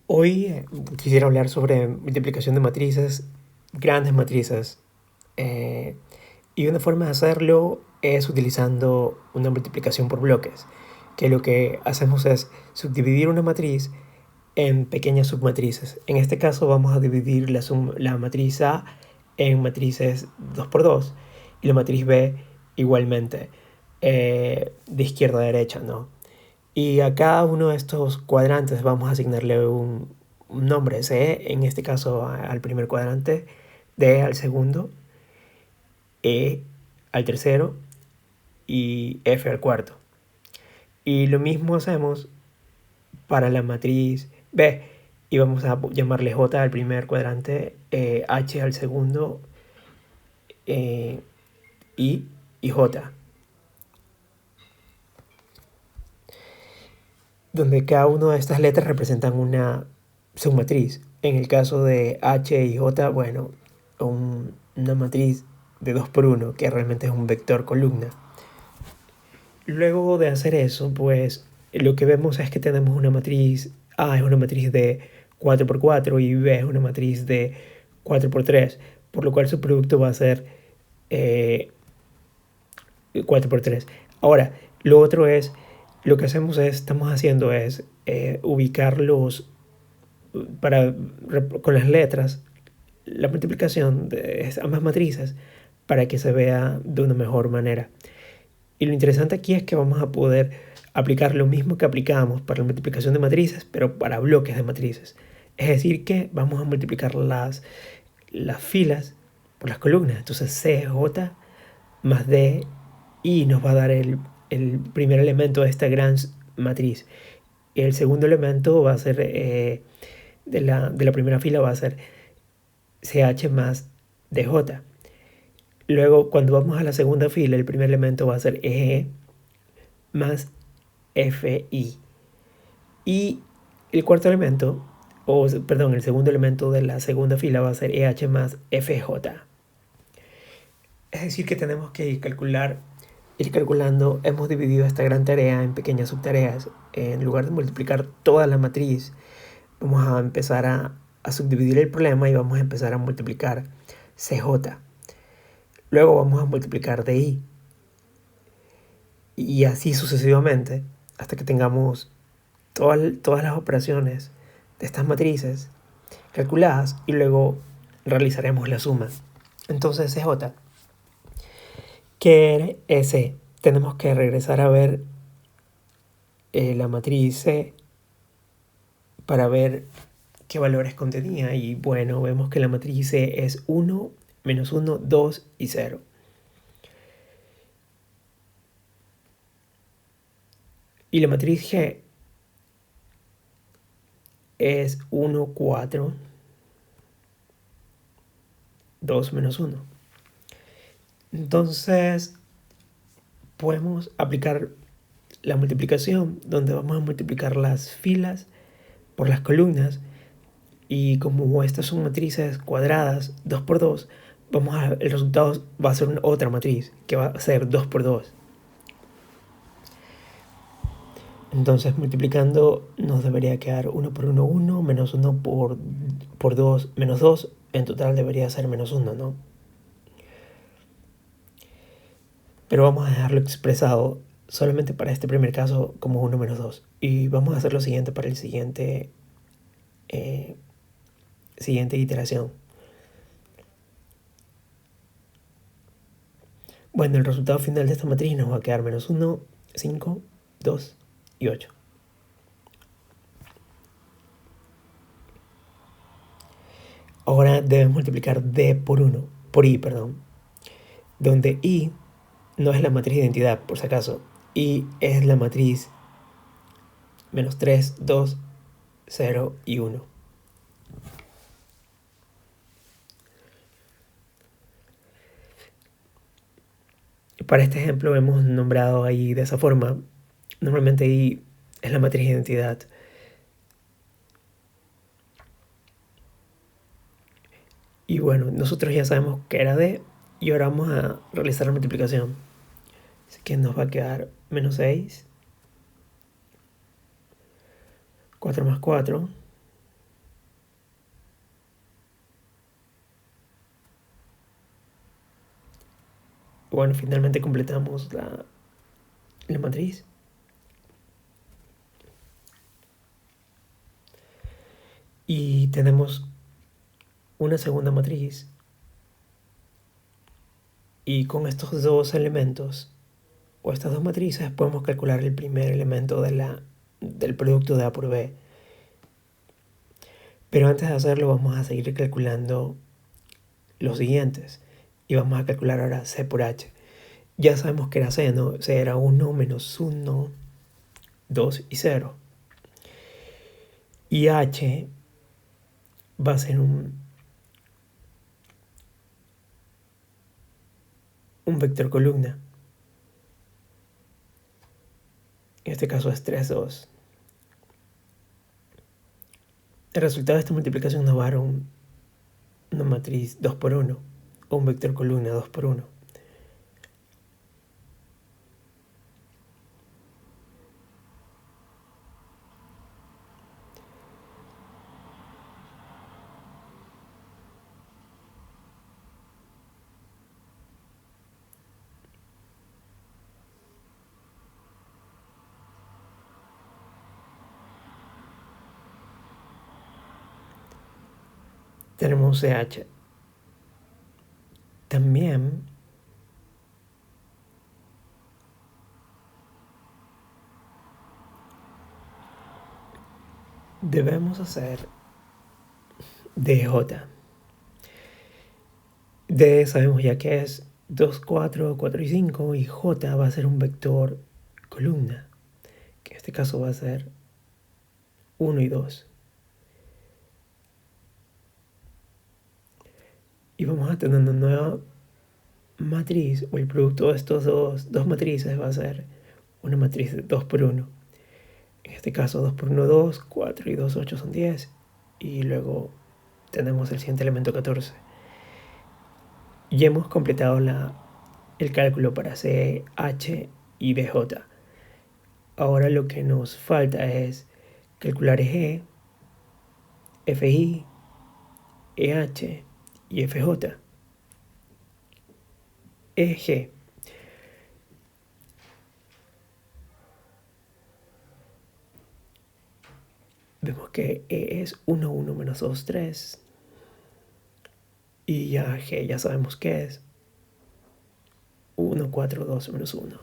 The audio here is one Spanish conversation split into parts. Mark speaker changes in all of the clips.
Speaker 1: Hoy quisiera hablar sobre multiplicación de matrices, grandes matrices. eh, y una forma de hacerlo es utilizando una multiplicación por bloques, que lo que hacemos es subdividir una matriz en pequeñas submatrices. En este caso vamos a dividir la matriz A en matrices 2 por 2 y la matriz B igualmente, de izquierda a derecha, ¿no? Y a cada uno de estos cuadrantes vamos a asignarle un nombre, C en este caso al primer cuadrante, D al segundo, E al tercero y F al cuarto. Y lo mismo hacemos para la matriz B y vamos a llamarle J al primer cuadrante, H al segundo, eh, y J, donde cada una de estas letras representan una submatriz. En el caso de H y J, bueno, una matriz de 2 por 1, que realmente es un vector columna. Luego de hacer eso, pues lo que vemos es que tenemos una matriz A es una matriz de 4 por 4 y B es una matriz de 4 por 3, por lo cual su producto va a ser 4 por 3. Ahora, lo otro es, lo que estamos haciendo es ubicarlos con las letras, la multiplicación de ambas matrices para que se vea de una mejor manera. Y lo interesante aquí es que vamos a poder aplicar lo mismo que aplicamos para la multiplicación de matrices, pero para bloques de matrices. Es decir, que vamos a multiplicar las filas por las columnas. Entonces CJ más D y nos va a dar el primer elemento de esta gran matriz. El segundo elemento va a ser, de la primera fila va a ser CH más DJ. Luego, cuando vamos a la segunda fila, el primer elemento va a ser EG más FI. Y el cuarto elemento, perdón, el segundo elemento de la segunda fila va a ser EH más FJ. Es decir, que tenemos que ir calculando, hemos dividido esta gran tarea en pequeñas subtareas. En lugar de multiplicar toda la matriz, vamos a empezar a subdividir el problema y vamos a empezar a multiplicar CJ. Luego vamos a multiplicar DI. Y así sucesivamente, hasta que tengamos todas las operaciones de estas matrices calculadas y luego realizaremos la suma. Entonces, CJ, ¿qué es C? Tenemos que regresar a ver la matriz C para ver qué valores contenía. Y bueno, vemos que la matriz C es 1, menos 1, 2 y 0. Y la matriz G es 1, 4, 2 menos 1. Entonces, podemos aplicar la multiplicación, donde vamos a multiplicar las filas por las columnas. Y como estas son matrices cuadradas, 2 por 2, el resultado va a ser otra matriz, que va a ser 2 por 2. Entonces, multiplicando nos debería quedar 1 por 1, 1, menos 1 por 2, menos 2. En total debería ser menos 1, ¿no? Pero vamos a dejarlo expresado solamente para este primer caso como 1 menos 2. Y vamos a hacer lo siguiente para el siguiente iteración. Bueno, el resultado final de esta matriz nos va a quedar menos 1, 5, 2 y 8. Ahora debes multiplicar D por I, donde I no es la matriz de identidad, por si acaso. I es la matriz menos 3, 2, 0 y 1. Para este ejemplo hemos nombrado ahí de esa forma. Normalmente I es la matriz de identidad. Y bueno, nosotros ya sabemos que era D y ahora vamos a realizar la multiplicación. Así que nos va a quedar menos 6, 4 más 4, Bueno, finalmente completamos la matriz. Y tenemos una segunda matriz. Y con estos dos elementos, o estas dos matrices, podemos calcular el primer elemento del producto de A por B. Pero antes de hacerlo, vamos a seguir calculando los siguientes. Y vamos a calcular ahora C por H. Ya sabemos que era C, ¿no? C era 1 menos 1, 2 y 0. Y H va a ser un vector columna. En este caso es 3, 2. El resultado de esta multiplicación nos va a dar una matriz 2 por 1 o un vector columna 2 por 1. Tenemos CH. También debemos hacer DJ. D sabemos ya que es 2, 4, 4 y 5, y J va a ser un vector columna, que en este caso va a ser 1 y 2. Y vamos a tener una nueva matriz, o el producto de estos dos matrices va a ser una matriz de 2 por 1. En este caso 2 por 1, 2, 4 y 2, 8 son 10. Y luego tenemos el siguiente elemento 14. Y hemos completado el cálculo para C, H y DJ. Ahora lo que nos falta es calcular EG, FI, EH y FJ. EG. Vemos que E es 1, 1 menos 2, 3. Y ya G ya sabemos que es 1, 4, 2 menos 1.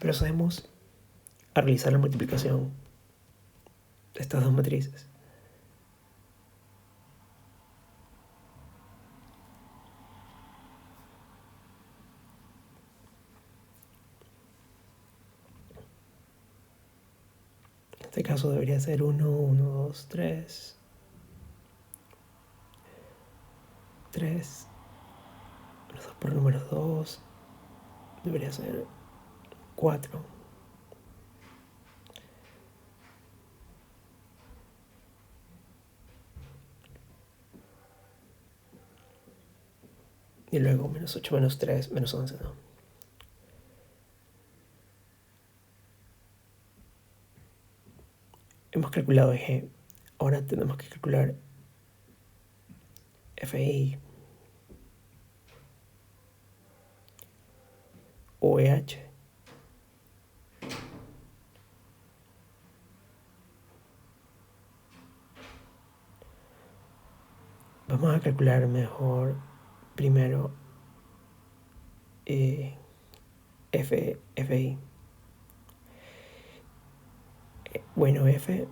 Speaker 1: Procedemos a realizar la multiplicación de estas dos matrices. En este caso debería ser 1, 1, 2, 3. 3 menos 2 por número 2 debería ser 4. Y luego menos 8 menos 3 menos 11, ¿no? Hemos calculado EG. Ahora tenemos que calcular FI o EH. Vamos a calcular mejor primero FI. Bueno, F,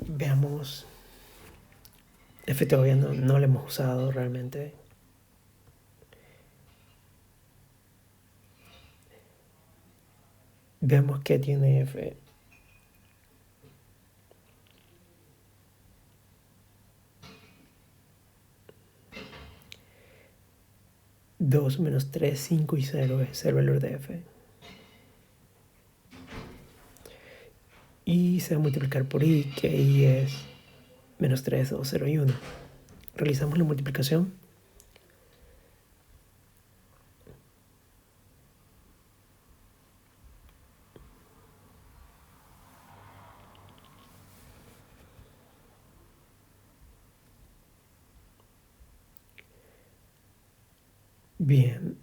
Speaker 1: veamos. F todavía no lo hemos usado realmente. Veamos qué tiene F. Dos menos 3, 5 y 0 es el valor de F. Y se va a multiplicar por I, que I es menos 3, 2, 0 y 1. Realizamos la multiplicación. Bien,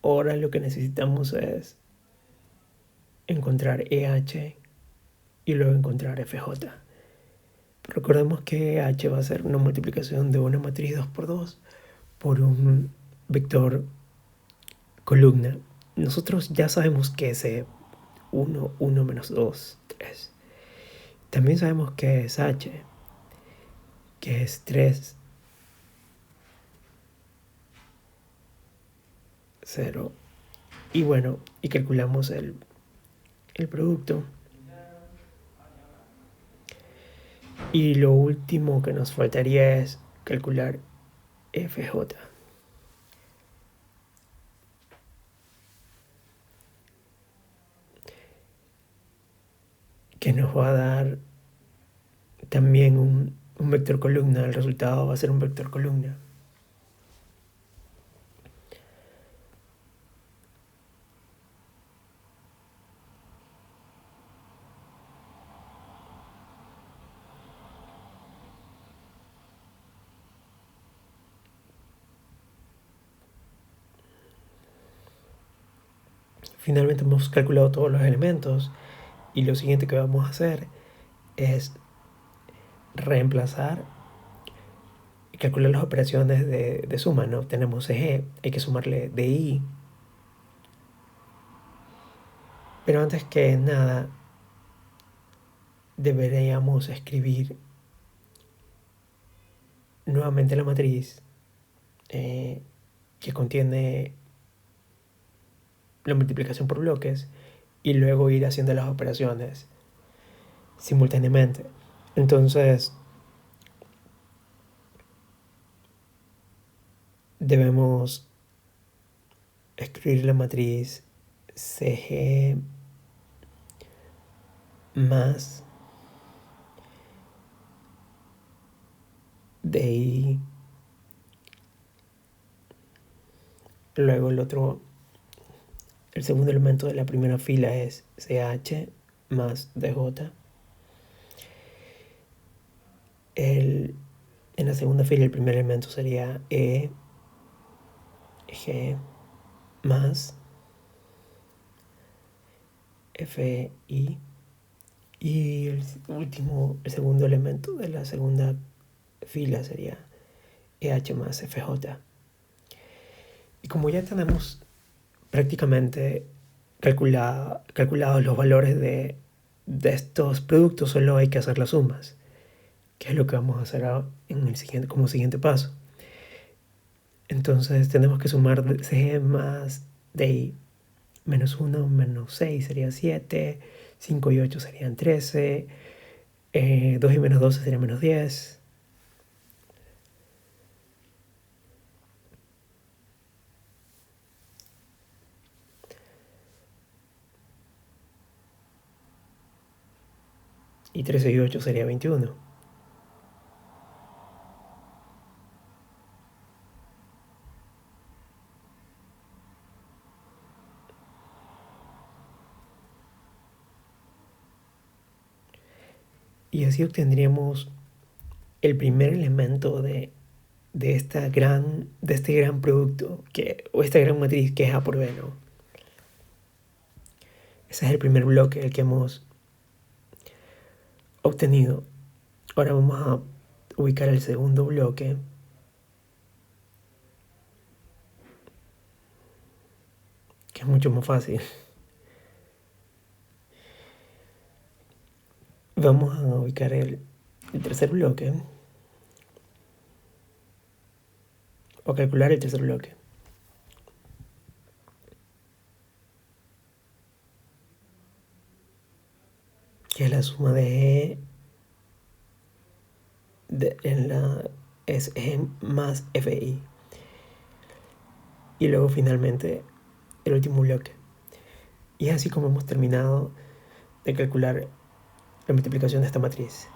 Speaker 1: ahora lo que necesitamos es encontrar EH y luego encontrar FJ. Recordemos que H va a ser una multiplicación de una matriz 2 por 2 por un vector columna. Nosotros ya sabemos que es 1, 1 menos 2, 3. También sabemos que es H, que es 3, 0. Y bueno, y calculamos el producto. Y lo último que nos faltaría es calcular FJ. Que nos va a dar también un vector columna. El resultado va a ser un vector columna. Finalmente hemos calculado todos los elementos y lo siguiente que vamos a hacer es reemplazar y calcular las operaciones de suma, ¿no? Tenemos CG, hay que sumarle DI. Pero antes que nada, deberíamos escribir nuevamente la matriz que contiene la multiplicación por bloques y luego ir haciendo las operaciones simultáneamente. Entonces, debemos escribir la matriz CG más DI. Luego el segundo elemento de la primera fila es CH más DJ. En la segunda fila el primer elemento sería E, G más FI. Y el segundo elemento de la segunda fila sería EH más FJ. Y como ya tenemos prácticamente calculados los valores de estos productos, solo hay que hacer las sumas, que es lo que vamos a hacer como siguiente paso. Entonces tenemos que sumar CG más DI. Menos 1 menos 6 sería 7, 5 y 8 serían 13, 2 y menos 12 sería menos 10. Y 13 y 8 sería 21. Y así obtendríamos el primer elemento de este gran producto, o esta gran matriz que es A por B, ¿no? Ese es el primer bloque, el que hemos obtenido. Ahora vamos a ubicar el segundo bloque. Que es mucho más fácil. Vamos a ubicar el tercer bloque. O calcular el tercer bloque. Que es la suma de E es E más FI. Y luego finalmente el último bloque. Y es así como hemos terminado de calcular la multiplicación de esta matriz.